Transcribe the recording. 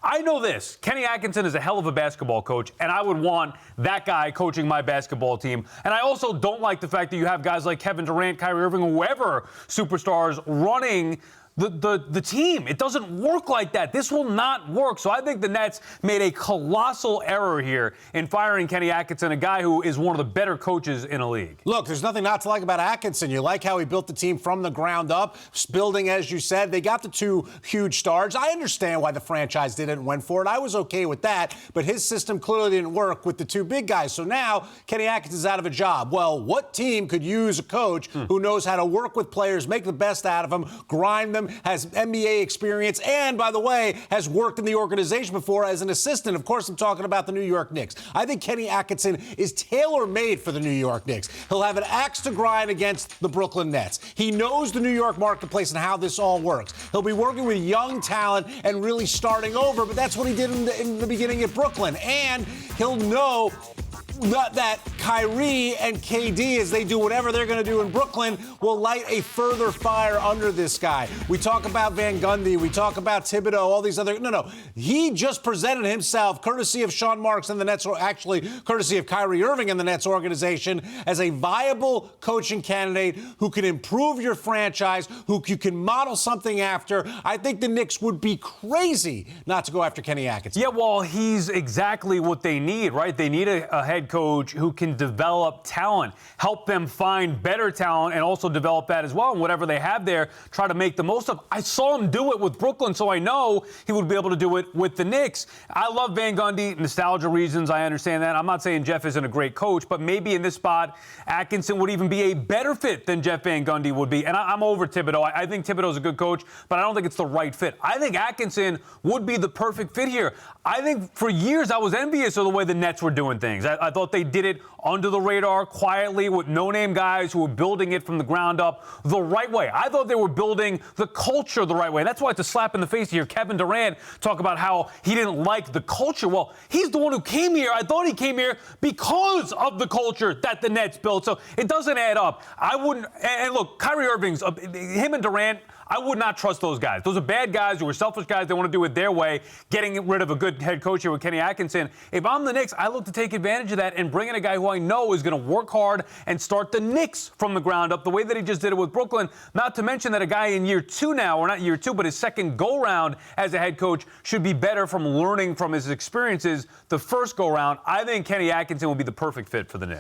I know this. Kenny Atkinson is a hell of a basketball coach, and I would want that guy coaching my basketball team. And I also don't like the fact that you have guys like Kevin Durant, Kyrie Irving, whoever superstars running the team. It doesn't work like that. This will not work. So I think the Nets made a colossal error here in firing Kenny Atkinson, a guy who is one of the better coaches in the league. Look, there's nothing not to like about Atkinson. You like how he built the team from the ground up, building, as you said. They got the two huge stars. I understand why the franchise didn't and went for it. I was okay with that, but his system clearly didn't work with the two big guys. So now Kenny Atkinson's out of a job. Well, what team could use a coach who knows how to work with players, make the best out of them, grind them, has NBA experience, and, by the way, has worked in the organization before as an assistant? Of course, I'm talking about the New York Knicks. I think Kenny Atkinson is tailor-made for the New York Knicks. He'll have an axe to grind against the Brooklyn Nets. He knows the New York marketplace and how this all works. He'll be working with young talent and really starting over, but that's what he did in the beginning at Brooklyn. And he'll know that Kyrie and KD, as they do whatever they're going to do in Brooklyn, will light a further fire under this guy. We talk about Van Gundy. We talk about Thibodeau, all these other... No. He just presented himself, courtesy of Sean Marks and the Nets, or actually courtesy of Kyrie Irving and the Nets organization, as a viable coaching candidate who can improve your franchise, who you can model something after. I think the Knicks would be crazy not to go after Kenny Atkinson. Yeah, well, he's exactly what they need, right? They need a head coach who can develop talent, help them find better talent, and also develop that as well. And whatever they have there, try to make the most of. I saw him do it with Brooklyn, so I know he would be able to do it with the Knicks. I love Van Gundy, nostalgia reasons. I understand that. I'm not saying Jeff isn't a great coach, but maybe in this spot, Atkinson would even be a better fit than Jeff Van Gundy would be. And I'm over Thibodeau. I think Thibodeau's a good coach, but I don't think it's the right fit. I think Atkinson would be the perfect fit here. I think for years I was envious of the way the Nets were doing things. I thought they did it under the radar, quietly, with no-name guys who were building it from the ground up the right way. I thought they were building the culture the right way. And that's why it's a slap in the face to hear Kevin Durant talk about how he didn't like the culture. Well, he's the one who came here. I thought he came here because of the culture that the Nets built. So it doesn't add up. I wouldn't. And look, Kyrie Irving's, him and Durant, I would not trust those guys. Those are bad guys who are selfish guys. They want to do it their way, getting rid of a good head coach here with Kenny Atkinson. If I'm the Knicks, I look to take advantage of that and bring in a guy who I know is going to work hard and start the Knicks from the ground up the way that he just did it with Brooklyn. Not to mention that a guy in year two now, or not year two, but his second go-round as a head coach should be better from learning from his experiences the first go-round. I think Kenny Atkinson will be the perfect fit for the Knicks.